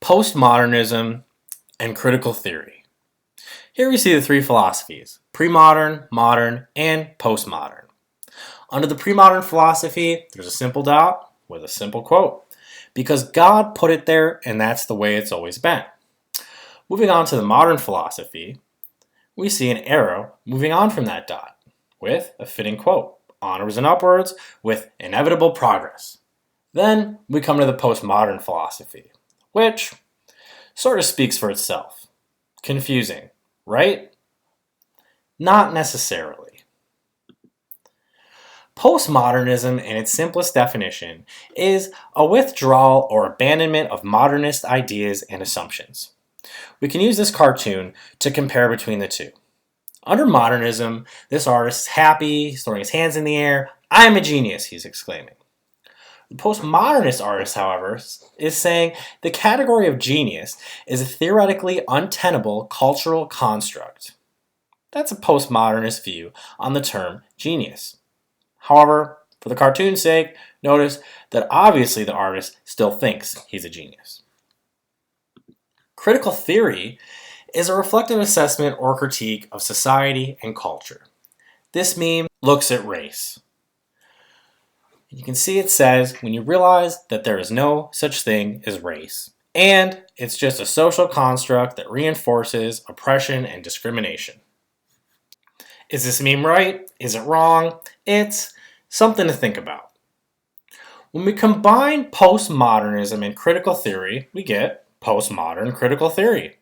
Postmodernism and critical theory. Here we see the three philosophies: pre-modern, modern, and postmodern. Under the pre-modern philosophy, there's a simple dot with a simple quote, because God put it there and that's the way it's always been. Moving on to the modern philosophy, we see an arrow moving on from that dot with a fitting quote, onwards and upwards with inevitable progress. Then we come to the postmodern philosophy, which sort of speaks for itself. Confusing, right? Not necessarily. Postmodernism, in its simplest definition, is a withdrawal or abandonment of modernist ideas and assumptions. We can use this cartoon to compare between the two. Under modernism, this artist is happy, he's throwing his hands in the air. "I am a genius," he's exclaiming. The postmodernist artist, however, is saying the category of genius is a theoretically untenable cultural construct. That's a postmodernist view on the term genius. However, for the cartoon's sake, notice that obviously the artist still thinks he's a genius. Critical theory is a reflective assessment or critique of society and culture. This meme looks at race. You can see it says, when you realize that there is no such thing as race, and it's just a social construct that reinforces oppression and discrimination. Is this meme right? Is it wrong? It's something to think about. When we combine postmodernism and critical theory, we get postmodern critical theory,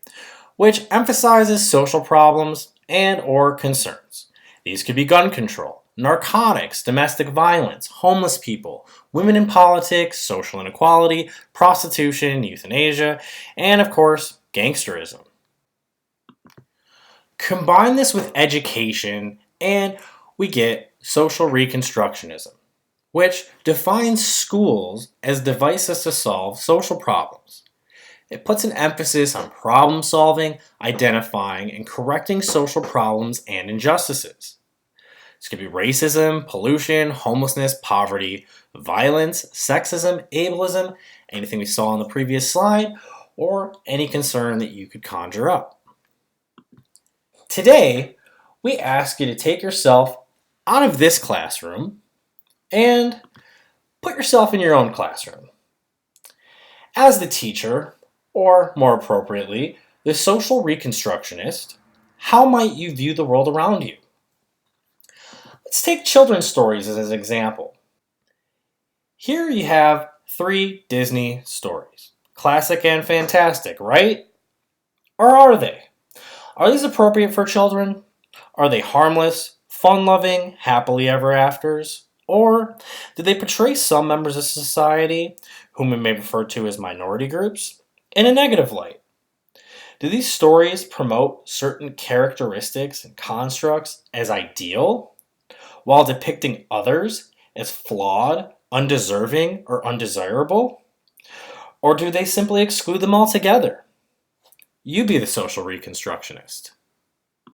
which emphasizes social problems and or concerns. These could be gun control, narcotics, domestic violence, homeless people, women in politics, social inequality, prostitution, euthanasia, and of course, gangsterism. Combine this with education and we get social reconstructionism, which defines schools as devices to solve social problems. It puts an emphasis on problem solving, identifying, and correcting social problems and injustices. This could be racism, pollution, homelessness, poverty, violence, sexism, ableism, anything we saw on the previous slide, or any concern that you could conjure up. Today, we ask you to take yourself out of this classroom and put yourself in your own classroom. As the teacher, or more appropriately, the social reconstructionist, how might you view the world around you? Let's take children's stories as an example. Here you have 3 Disney stories. Classic and fantastic, right? Or are they? Are these appropriate for children? Are they harmless, fun-loving, happily ever afters? Or do they portray some members of society, whom we may refer to as minority groups, in a negative light? Do these stories promote certain characteristics and constructs as ideal, while depicting others as flawed, undeserving, or undesirable? Or do they simply exclude them altogether? You be the social reconstructionist.